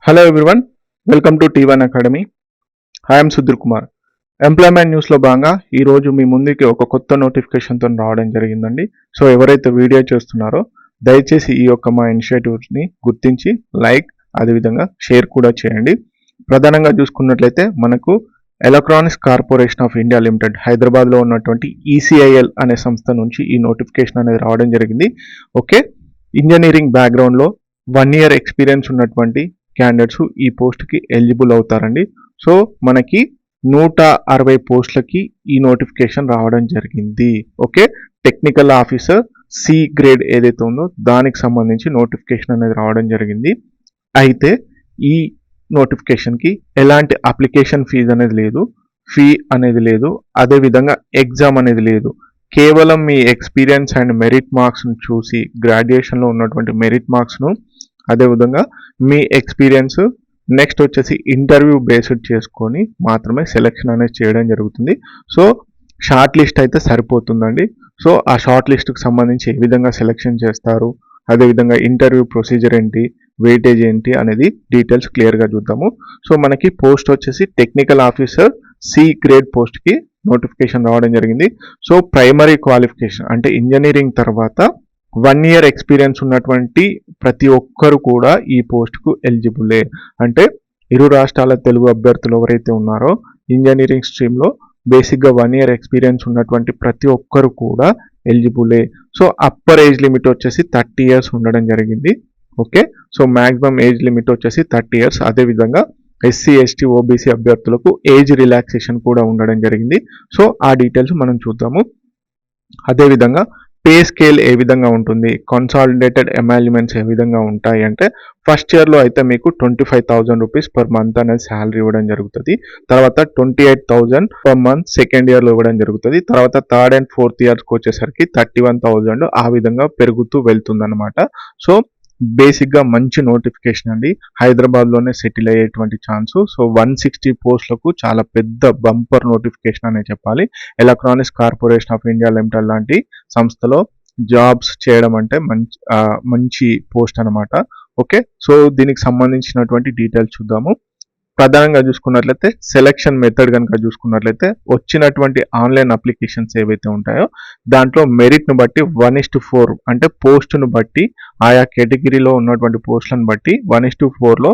Hello everyone, welcome to T1 academy. I'm Sudheer Kumar. Employment న్యూస్లో భాగంగా ఈరోజు మీ ముందుకి ఒక కొత్త నోటిఫికేషన్తో రావడం జరిగిందండి. సో ఎవరైతే వీడియో చేస్తున్నారో దయచేసి ఈ యొక్క మా ఇనిషియేటివ్స్ని గుర్తించి లైక్ అదేవిధంగా షేర్ కూడా చేయండి. ప్రధానంగా చూసుకున్నట్లయితే మనకు electronics corporation of India limited హైదరాబాద్లో ఉన్నటువంటి ECIL అనే సంస్థ నుంచి ఈ నోటిఫికేషన్ అనేది రావడం జరిగింది. ఓకే, ఇంజనీరింగ్ బ్యాక్గ్రౌండ్లో 1 year ఎక్స్పీరియన్స్ ఉన్నటువంటి క్యాండిడేట్స్ ఈ పోస్ట్కి ఎలిజిబుల్ అవుతారండి. సో మనకి 160 పోస్టులకి ఈ నోటిఫికేషన్ రావడం జరిగింది. Okay, technical officer C grade ఏదైతే ఉందో దానికి సంబంధించి నోటిఫికేషన్ అనేది రావడం జరిగింది. అయితే ఈ నోటిఫికేషన్కి ఎలాంటి అప్లికేషన్ ఫీజు అనేది లేదు, ఫీ అనేది లేదు, అదేవిధంగా ఎగ్జామ్ అనేది లేదు. కేవలం మీ ఎక్స్పీరియన్స్ అండ్ మెరిట్ మార్క్స్ను చూసి గ్రాడ్యుయేషన్లో ఉన్నటువంటి మెరిట్ మార్క్స్ను అదేవిధంగా మీ ఎక్స్పీరియన్స్ నెక్స్ట్ వచ్చేసి ఇంటర్వ్యూ బేస్డ్ చేసుకొని మాత్రమే సెలెక్షన్ అనేది చేయడం జరుగుతుంది. సో షార్ట్ లిస్ట్ అయితే సరిపోతుందండి. సో ఆ షార్ట్ లిస్ట్కి సంబంధించి ఏ విధంగా సెలెక్షన్ చేస్తారు, అదేవిధంగా ఇంటర్వ్యూ ప్రొసీజర్ ఏంటి, వెయిటేజ్ ఏంటి అనేది డీటెయిల్స్ క్లియర్గా చూద్దాము. సో మనకి పోస్ట్ వచ్చేసి టెక్నికల్ ఆఫీసర్ C గ్రేడ్ పోస్ట్కి నోటిఫికేషన్ రావడం జరిగింది. సో ప్రైమరీ క్వాలిఫికేషన్ అంటే ఇంజనీరింగ్ తర్వాత 1 year ఎక్స్పీరియన్స్ ఉన్నటువంటి ప్రతి ఒక్కరు కూడా ఈ పోస్ట్కు ఎలిజిబులే. అంటే ఇరు రాష్ట్రాల తెలుగు అభ్యర్థులు ఎవరైతే ఉన్నారో ఇంజనీరింగ్ స్ట్రీమ్లో బేసిక్గా 1 year ఎక్స్పీరియన్స్ ఉన్నటువంటి ప్రతి ఒక్కరు కూడా ఎలిజిబులే. సో అప్పర్ ఏజ్ లిమిట్ వచ్చేసి 30 years ఉండడం జరిగింది. Okay, so maximum age limit వచ్చేసి 30 years. అదేవిధంగా SC ST OBC అభ్యర్థులకు ఏజ్ రిలాక్సేషన్ కూడా ఉండడం జరిగింది. సో ఆ డీటెయిల్స్ మనం చూద్దాము. అదేవిధంగా పే స్కేల్ ఏ విధంగా ఉంటుంది, కన్సాలిడేటెడ్ ఎమాల్యుమెంట్స్ ఏ విధంగా ఉంటాయి అంటే ఫస్ట్ ఇయర్లో అయితే మీకు 25,000 రూపీస్ పర్ మంత్ అనేది శాలరీ ఇవ్వడం జరుగుతుంది. తర్వాత 28,000 పర్ మంత్ సెకండ్ ఇయర్లో ఇవ్వడం జరుగుతుంది. తర్వాత థర్డ్ అండ్ ఫోర్త్ ఇయర్స్కి వచ్చేసరికి 31,000 ఆ విధంగా పెరుగుతూ వెళ్తుంది అనమాట. సో బేసిక్గా మంచి నోటిఫికేషన్ అండి, హైదరాబాద్లోనే సెటిల్ అయ్యేటువంటి ఛాన్స్. సో 160 పోస్టులకు చాలా పెద్ద బంపర్ నోటిఫికేషన్ అనే చెప్పాలి. Electronics corporation of India limited లాంటి సంస్థలో జాబ్స్ చేయడం అంటే మంచి పోస్ట్ అనమాట. ఓకే, సో దీనికి సంబంధించినటువంటి డీటెయిల్స్ చూద్దాము. ప్రధానంగా చూసుకున్నట్లయితే సెలెక్షన్ మెథడ్ కనుక చూసుకున్నట్లయితే వచ్చినటువంటి ఆన్లైన్ అప్లికేషన్స్ ఏవైతే ఉంటాయో దాంట్లో మెరిట్ను బట్టి 1:4 అంటే పోస్టును బట్టి ఆయా కేటగిరీలో ఉన్నటువంటి పోస్టులను బట్టి 1:4లో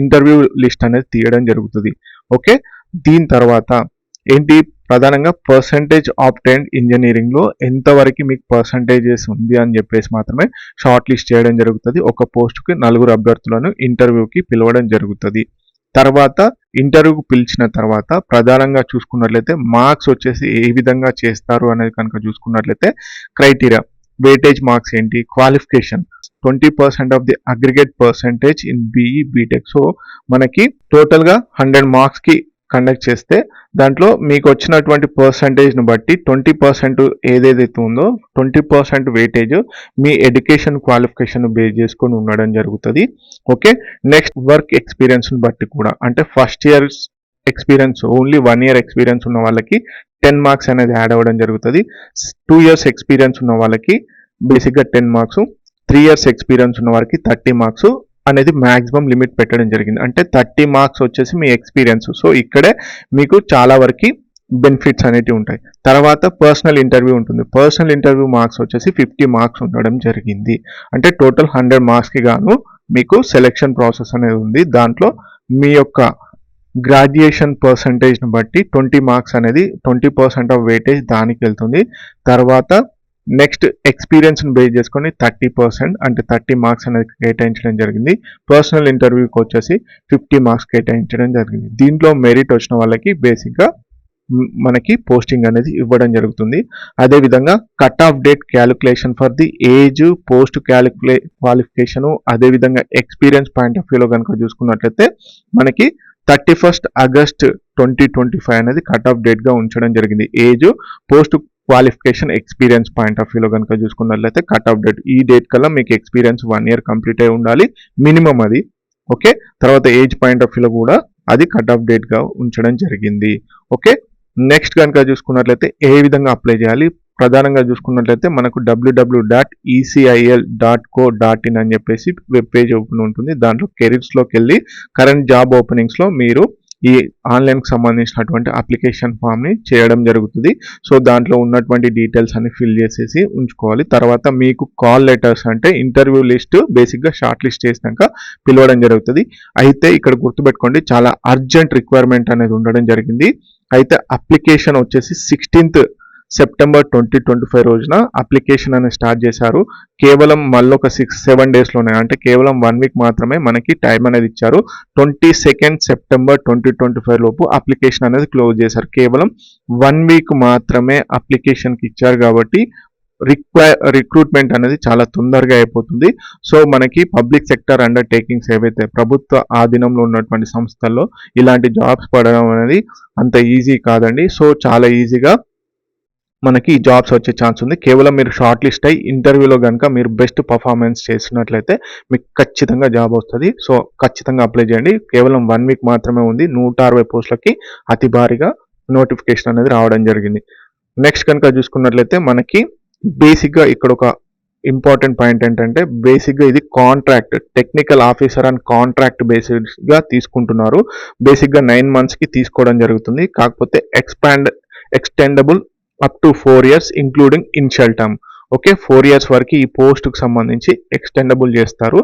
ఇంటర్వ్యూ లిస్ట్ అనేది తీయడం జరుగుతుంది. ఓకే, దీని తర్వాత ఏంటి ప్రధానంగా పర్సంటేజ్ ఆబ్టైన్డ్ ఇంజనీరింగ్లో ఎంతవరకు మీకు పర్సంటేజెస్ ఉంది అని చెప్పేసి మాత్రమే షార్ట్ లిస్ట్ చేయడం జరుగుతుంది. ఒక పోస్టుకి 4 అభ్యర్థులను ఇంటర్వ్యూకి పిలవడం జరుగుతుంది. తర్వాత ఇంటర్వ్యూకి పిలిచిన తర్వాత ప్రధానంగా చూసుకున్నట్లయితే మార్క్స్ వచ్చేసి ఏ విధంగా చేస్తారు అనేది కనుక చూసుకున్నట్లయితే క్రైటీరియా, వెయిటేజ్ మార్క్స్ ఏంటి, qualification 20% of the aggregate percentage in BE BTech. So మనకి టోటల్గా 100 మార్క్స్కి కండక్ట్ చేస్తే దాంట్లో మీకు వచ్చినటువంటి పర్సంటేజ్ను బట్టి 20% ఏదైతే ఉందో 20% వెయిటేజ్ మీ ఎడ్యుకేషన్ క్వాలిఫికేషన్ బేస్ చేసుకొని ఉండడం జరుగుతుంది. ఓకే, నెక్స్ట్ వర్క్ ఎక్స్పీరియన్స్ని బట్టి కూడా అంటే first year experience only 1 year experience ఉన్న వాళ్ళకి 10 మార్క్స్ అనేది యాడ్ అవ్వడం జరుగుతుంది. 2 years ఎక్స్పీరియన్స్ ఉన్న వాళ్ళకి బేసిక్గా 10 మార్క్స్, 3 years ఎక్స్పీరియన్స్ ఉన్న వారికి 30 మార్క్స్ అనేది మ్యాక్సిమం లిమిట్ పెట్టడం జరిగింది. అంటే 30 మార్క్స్ వచ్చేసి మీ ఎక్స్పీరియన్స్. సో ఇక్కడే మీకు చాలా వరకు బెనిఫిట్స్ అనేవి ఉంటాయి. తర్వాత పర్సనల్ ఇంటర్వ్యూ ఉంటుంది. పర్సనల్ ఇంటర్వ్యూ మార్క్స్ వచ్చేసి 50 మార్క్స్ ఉండడం జరిగింది. అంటే టోటల్ 100 మార్క్స్కి గాను మీకు సెలెక్షన్ ప్రాసెస్ అనేది ఉంది. దాంట్లో మీ యొక్క గ్రాడ్యుయేషన్ పర్సంటేజ్ని బట్టి 20 మార్క్స్ అనేది 20% ఆఫ్ వెయిటేజ్ దానికి వెళ్తుంది. తర్వాత నెక్స్ట్ ఎక్స్పీరియన్స్ని బేస్ చేసుకొని 30% అంటే 30 మార్క్స్ అనేది కేటాయించడం జరిగింది. పర్సనల్ ఇంటర్వ్యూకి వచ్చేసి 50 మార్క్స్ కేటాయించడం జరిగింది. దీంట్లో మెరిట్ వచ్చిన వాళ్ళకి బేసిక్గా మనకి పోస్టింగ్ అనేది ఇవ్వడం జరుగుతుంది. అదేవిధంగా cut off date calculation for the age, post qualification, అదేవిధంగా ఎక్స్పీరియన్స్ పాయింట్ ఆఫ్ వ్యూలో కనుక చూసుకున్నట్లయితే మనకి 31st August 2025 అనేది కట్ ఆఫ్ డేట్గా ఉంచడం జరిగింది. Age, post qualification, experience point of వ్యూలో కనుక చూసుకున్నట్లయితే కట్ ఆఫ్ డేట్ ఈ డేట్ కల్లా మీకు ఎక్స్పీరియన్స్ 1 year కంప్లీట్ అయి ఉండాలి మినిమం అది. ఓకే, తర్వాత ఏజ్ పాయింట్ ఆఫ్ వ్యూలో కూడా అది కట్ ఆఫ్ డేట్గా ఉంచడం జరిగింది. ఓకే, నెక్స్ట్ కనుక చూసుకున్నట్లయితే ఏ విధంగా అప్లై చేయాలి, ప్రధానంగా చూసుకున్నట్లయితే మనకు www.ecil.co.in అని చెప్పేసి వెబ్ పేజ్ ఓపెన్ ఉంటుంది. దాంట్లో కెరీర్స్లోకి వెళ్ళి కరెంట్ జాబ్ ఓపెనింగ్స్లో మీరు ఈ ఆన్లైన్కి సంబంధించినటువంటి అప్లికేషన్ ఫామ్ని చేయడం జరుగుతుంది. సో దాంట్లో ఉన్నటువంటి డీటెయిల్స్ అన్ని ఫిల్ చేసేసి ఉంచుకోవాలి. తర్వాత మీకు కాల్ లెటర్స్ అంటే ఇంటర్వ్యూ లిస్ట్ బేసిక్గా షార్ట్ లిస్ట్ చేసినాక పిలవడం జరుగుతుంది. అయితే ఇక్కడ గుర్తుపెట్టుకోండి, చాలా అర్జెంట్ రిక్వైర్మెంట్ అనేది ఉండడం జరిగింది. అయితే అప్లికేషన్ వచ్చేసి 16th సెప్టెంబర్ 2025 రోజున అప్లికేషన్ అనేది స్టార్ట్ చేశారు. కేవలం మళ్ళీ ఒక 6-7 డేస్లోనే, అంటే కేవలం 1 వీక్ మాత్రమే మనకి టైం అనేది ఇచ్చారు. 22nd సెప్టెంబర్ 2025 లోపు అప్లికేషన్ అనేది క్లోజ్ చేశారు. కేవలం 1 వీక్ మాత్రమే అప్లికేషన్కి ఇచ్చారు కాబట్టి రిక్రూట్మెంట్ అనేది చాలా తొందరగా అయిపోతుంది. సో మనకి పబ్లిక్ సెక్టర్ అండర్టేకింగ్స్ ఏవైతే ప్రభుత్వ ఆధీనంలో ఉన్నటువంటి సంస్థల్లో ఇలాంటి జాబ్స్ పడడం అనేది అంత ఈజీ కాదండి. సో చాలా ఈజీగా మనకి జాబ్స్ వచ్చే ఛాన్స్ ఉంది. కేవలం మీరు షార్ట్ లిస్ట్ అయ్యి ఇంటర్వ్యూలో కనుక మీరు బెస్ట్ పర్ఫార్మెన్స్ చేసినట్లయితే మీకు ఖచ్చితంగా జాబ్ వస్తుంది. సో ఖచ్చితంగా అప్లై చేయండి. కేవలం 1 వీక్ మాత్రమే ఉంది. 160 పోస్టులకి అతి భారీగా నోటిఫికేషన్ అనేది రావడం జరిగింది. నెక్స్ట్ కనుక చూసుకున్నట్లయితే మనకి బేసిక్గా ఇక్కడ ఒక ఇంపార్టెంట్ పాయింట్ ఏంటంటే, బేసిక్గా ఇది contract, technical officer and contract బేసిస్గా తీసుకుంటున్నారు. బేసిక్గా 9 monthsకి తీసుకోవడం జరుగుతుంది. కాకపోతే extendable up to 4 years including initial term. Okay, 4 years వరకు ఈ పోస్ట్కి సంబంధించి ఎక్స్టెండబుల్ చేస్తారు.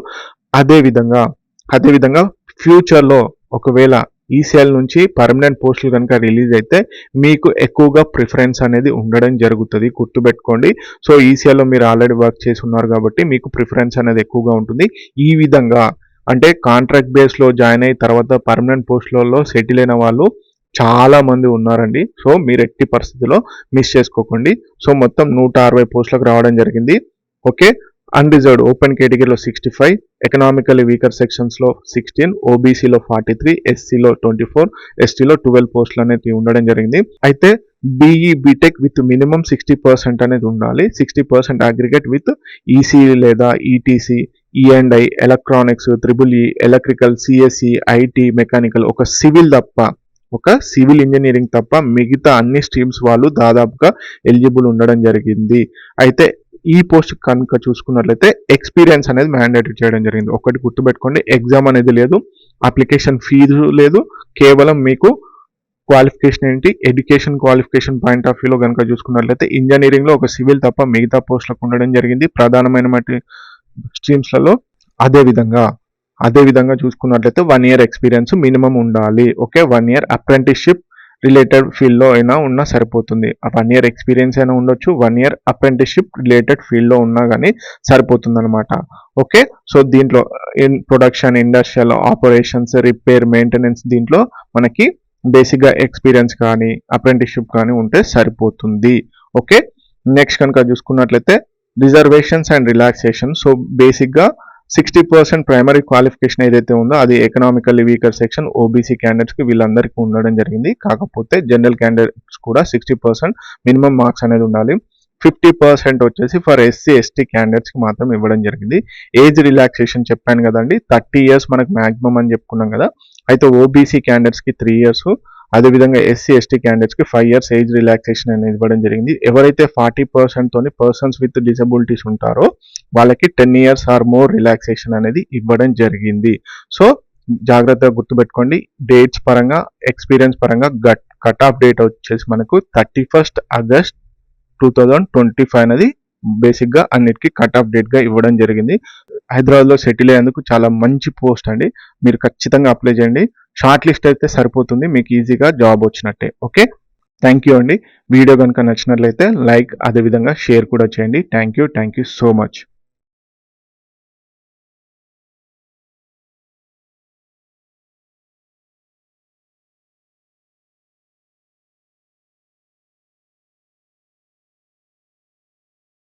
అదేవిధంగా ఫ్యూచర్లో ఒకవేళ ఈసీఎల్ నుంచి పర్మనెంట్ పోస్టులు కనుక రిలీజ్ అయితే మీకు ఎక్కువగా ప్రిఫరెన్స్ అనేది ఉండడం జరుగుతుంది. గుర్తుపెట్టుకోండి. సో ఈసీఎల్లో మీరు ఆల్రెడీ వర్క్ చేసి ఉన్నారు కాబట్టి మీకు ప్రిఫరెన్స్ అనేది ఎక్కువగా ఉంటుంది. ఈ విధంగా అంటే కాంట్రాక్ట్ బేస్లో జాయిన్ అయిన తర్వాత పర్మనెంట్ పోస్టులలో సెటిల్ అయిన వాళ్ళు చాలా మంది ఉన్నారండి. సో మీరు ఎట్టి పరిస్థితిలో మిస్ చేసుకోకండి. సో మొత్తం 160 పోస్టులకు రావడం జరిగింది. ఓకే, అన్రిజర్వ్డ్ ఓపెన్ కేటగిరీలో 65, ఎకనామికల్లీ వీకర్ సెక్షన్స్లో 16, ఓబీసీలో 43, ఎస్సీలో 24, ఎస్టీలో 12 పోస్టులు అనేది ఉండడం జరిగింది. అయితే బీఈ బీటెక్ విత్ మినిమం 60% అనేది ఉండాలి. 60% అగ్రిగేట్ విత్ ఈసీ లేదా ETC, ఈఎండ్ఐ, electronics, triple E, electrical, CSE, IT, mechanical, ఒక సివిల్ ఇంజనీరింగ్ తప్ప మిగతా అన్ని స్ట్రీమ్స్ వాళ్ళు దాదాపుగా ఎలిజిబుల్ ఉండడం జరిగింది. అయితే ఈ పోస్ట్ కనుక చూసుకున్నట్లయితే ఎక్స్పీరియన్స్ అనేది మ్యాండేటరీ చేయడం జరిగింది. ఒకటి గుర్తుపెట్టుకోండి, ఎగ్జామ్ అనేది లేదు, అప్లికేషన్ ఫీజు లేదు. కేవలం మీకు క్వాలిఫికేషన్ ఏంటి, ఎడ్యుకేషన్ క్వాలిఫికేషన్ పాయింట్ ఆఫ్ వ్యూలో కనుక చూసుకున్నట్లయితే ఇంజనీరింగ్లో ఒక సివిల్ తప్ప మిగతా పోస్టులకు ఉండడం జరిగింది ప్రధానమైన స్ట్రీమ్స్లలో. అదేవిధంగా చూసుకున్నట్లయితే 1 year ఎక్స్పీరియన్స్ మినిమం ఉండాలి. ఓకే, 1 year అప్రెంటిస్షిప్ రిలేటెడ్ ఫీల్డ్లో ఉన్నా సరిపోతుంది. 1 year ఎక్స్పీరియన్స్ అయినా ఉండొచ్చు, 1 year అప్రెంటిస్షిప్ రిలేటెడ్ ఫీల్డ్లో ఉన్నా కానీ సరిపోతుంది అనమాట. ఓకే, సో దీంట్లో production, industrial operations, repair, maintenance, దీంట్లో మనకి బేసిక్గా ఎక్స్పీరియన్స్ కానీ అప్రెంటిస్షిప్ కానీ ఉంటే సరిపోతుంది. ఓకే, నెక్స్ట్ కనుక చూసుకున్నట్లయితే రిజర్వేషన్స్ అండ్ రిలాక్సేషన్. సో బేసిక్గా 60% ప్రైమరీ క్వాలిఫికేషన్ ఏదైతే ఉందో అది ఎకనామికల్లీ వీకర్ సెక్షన్ ఓబీసీ క్యాండిడేట్స్కి వీళ్ళందరికీ ఉండడం జరిగింది. కాకపోతే జనరల్ క్యాండిడేట్స్ కూడా 60% మినిమం మార్క్స్ అనేది ఉండాలి. 50% వచ్చేసి ఫర్ ఎస్సీ ఎస్టీ క్యాండిడేట్స్కి మాత్రం ఇవ్వడం జరిగింది. ఏజ్ రిలాక్సేషన్ చెప్పాను కదండి, 30 years మనకు మ్యాక్సిమం అని చెప్పుకున్నాం కదా. అయితే ఓబీసీ క్యాండిడేట్స్కి 3 years, అదేవిధంగా ఎస్సీ ఎస్టీ క్యాండిడేట్స్కి 5 years ఏజ్ రిలాక్సేషన్ అనేది ఇవ్వడం జరిగింది. ఎవరైతే 40% తోని పర్సన్స్ విత్ డిసబిలిటీస్ ఉంటారో వాళ్ళకి 10 years ఆర్ మోర్ రిలాక్సేషన్ అనేది ఇవ్వడం జరిగింది. సో జాగ్రత్తగా గుర్తుపెట్టుకోండి. డేట్స్ పరంగా, ఎక్స్పీరియన్స్ పరంగా కట్ ఆఫ్ డేట్ వచ్చేసి మనకు 31st August 2025 అనేది బేసిక్గా అన్నిటికీ కట్ ఆఫ్ డేట్గా ఇవ్వడం జరిగింది. హైదరాబాద్లో సెటిల్ అయ్యేందుకు చాలా మంచి పోస్ట్ అండి. మీరు ఖచ్చితంగా అప్లై చేయండి. షార్ట్ లిస్ట్ అయితే సరిపోతుంది, మీకు ఈజీగా జాబ్ వచ్చినట్టే. ఓకే, థ్యాంక్ యూ అండి. వీడియో కనుక నచ్చినట్లయితే లైక్, అదేవిధంగా షేర్ కూడా చేయండి. Thank you so much.